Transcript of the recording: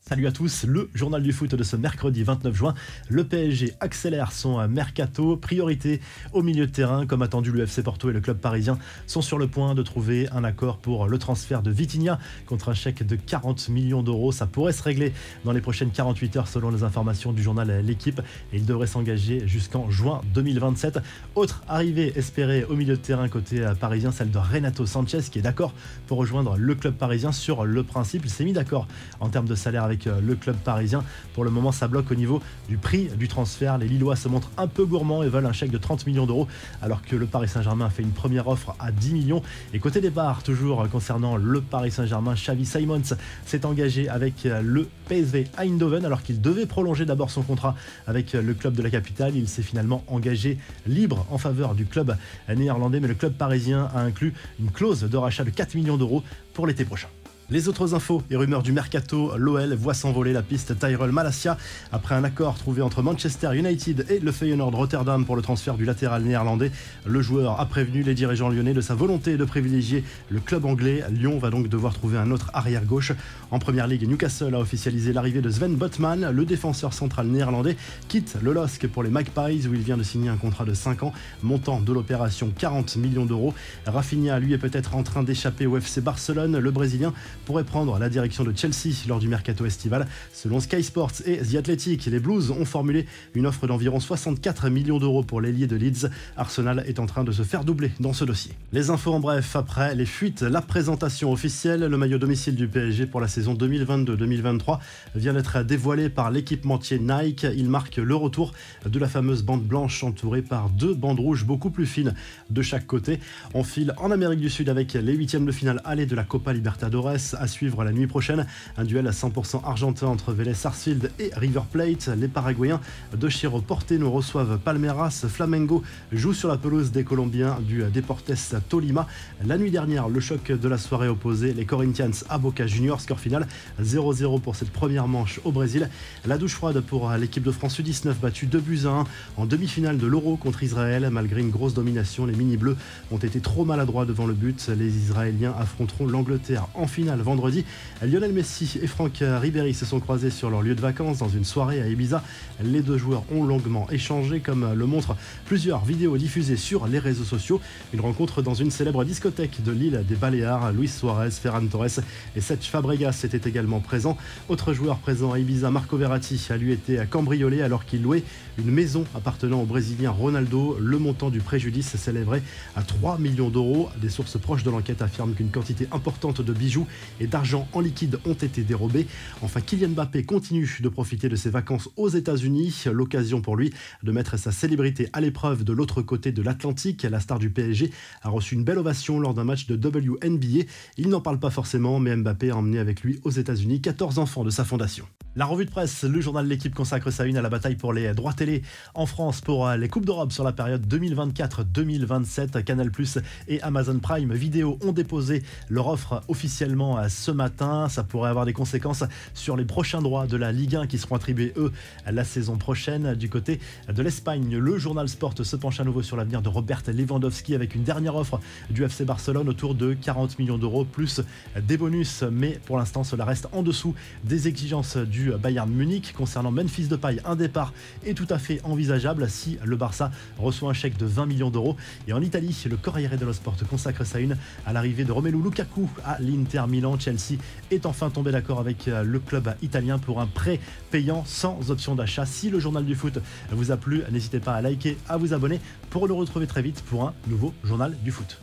Salut à tous, le journal du foot de ce mercredi 29 juin. Le PSG accélère son mercato, priorité au milieu de terrain. Comme attendu, le FC Porto et le club parisien sont sur le point de trouver un accord pour le transfert de Vitinha contre un chèque de 40 millions d'euros. Ça pourrait se régler dans les prochaines 48 heures selon les informations du journal L'Équipe et il devrait s'engager jusqu'en juin 2027. Autre arrivée espérée au milieu de terrain côté parisien, celle de Renato Sanchez qui est d'accord pour rejoindre le club parisien sur le principe. Il s'est mis d'accord en termes de salaire avec le club parisien. Pour le moment, ça bloque au niveau du prix du transfert. Les Lillois se montrent un peu gourmands et veulent un chèque de 30 millions d'euros alors que le Paris Saint-Germain a fait une première offre à 10 millions. Et côté départ, toujours concernant le Paris Saint-Germain, Xavi Simons s'est engagé avec le PSV Eindhoven alors qu'il devait prolonger d'abord son contrat avec le club de la capitale. Il s'est finalement engagé libre en faveur du club néerlandais, mais le club parisien a inclus une clause de rachat de 4 millions d'euros pour l'été prochain. Les autres infos et rumeurs du mercato, l'OL voit s'envoler la piste Tyrell Malacia après un accord trouvé entre Manchester United et le Feyenoord Rotterdam pour le transfert du latéral néerlandais. Le joueur a prévenu les dirigeants lyonnais de sa volonté de privilégier le club anglais. Lyon va donc devoir trouver un autre arrière-gauche. En première ligue, Newcastle a officialisé l'arrivée de Sven Botman. Le défenseur central néerlandais quitte le LOSC pour les Magpies où il vient de signer un contrat de 5 ans. Montant de l'opération 40 millions d'euros. Rafinha, lui, est peut-être en train d'échapper au FC Barcelone. Le Brésilien pourrait prendre la direction de Chelsea lors du mercato estival. Selon Sky Sports et The Athletic, les Blues ont formulé une offre d'environ 64 millions d'euros pour l'ailier de Leeds. Arsenal est en train de se faire doubler dans ce dossier. Les infos en bref, après les fuites, la présentation officielle, le maillot domicile du PSG pour la saison 2022-2023 vient d'être dévoilé par l'équipementier Nike. Il marque le retour de la fameuse bande blanche entourée par deux bandes rouges beaucoup plus fines de chaque côté. On file en Amérique du Sud avec les huitièmes de finale aller de la Copa Libertadores à suivre la nuit prochaine. Un duel à 100% argentin entre Vélez Sarsfield et River Plate. Les Paraguayens de Cerro Porteño reçoivent Palmeiras. Flamengo joue sur la pelouse des Colombiens du Deportes Tolima. La nuit dernière, le choc de la soirée opposait les Corinthians à Boca Juniors. Score final 0-0 pour cette première manche au Brésil. La douche froide pour l'équipe de France U19 battue 2-1 en demi-finale de l'Euro contre Israël. Malgré une grosse domination, les mini-bleus ont été trop maladroits devant le but. Les Israéliens affronteront l'Angleterre en finale vendredi. Lionel Messi et Franck Ribéry se sont croisés sur leur lieu de vacances dans une soirée à Ibiza. Les deux joueurs ont longuement échangé, comme le montrent plusieurs vidéos diffusées sur les réseaux sociaux. Une rencontre dans une célèbre discothèque de l'île des Baléares. Luis Suarez, Ferran Torres et Cesc Fabregas étaient également présents. Autre joueur présent à Ibiza, Marco Verratti, a lui été cambriolé alors qu'il louait une maison appartenant au Brésilien Ronaldo. Le montant du préjudice s'élèverait à 3 millions d'euros. Des sources proches de l'enquête affirment qu'une quantité importante de bijoux et d'argent en liquide ont été dérobés. Enfin, Kylian Mbappé continue de profiter de ses vacances aux États-Unis. L'occasion pour lui de mettre sa célébrité à l'épreuve de l'autre côté de l'Atlantique. La star du PSG a reçu une belle ovation lors d'un match de WNBA. Il n'en parle pas forcément, mais Mbappé a emmené avec lui aux États-Unis 14 enfants de sa fondation. La revue de presse, le journal L'Équipe consacre sa une à la bataille pour les droits télé en France pour les Coupes d'Europe sur la période 2024-2027. Canal+ et Amazon Prime Video ont déposé leur offre officiellement ce matin. Ça pourrait avoir des conséquences sur les prochains droits de la Ligue 1 qui seront attribués, eux, la saison prochaine. Du côté de l'Espagne, le journal Sport se penche à nouveau sur l'avenir de Robert Lewandowski avec une dernière offre du FC Barcelone autour de 40 millions d'euros plus des bonus. Mais pour l'instant, cela reste en dessous des exigences du Bayern Munich. Concernant Memphis Depay, un départ est tout à fait envisageable si le Barça reçoit un chèque de 20 millions d'euros. Et en Italie, le Corriere dello Sport consacre sa une à l'arrivée de Romelu Lukaku à l'Inter Milan. Chelsea est enfin tombé d'accord avec le club italien pour un prêt payant sans option d'achat. Si le journal du foot vous a plu, n'hésitez pas à liker, à vous abonner pour le retrouver très vite pour un nouveau journal du foot.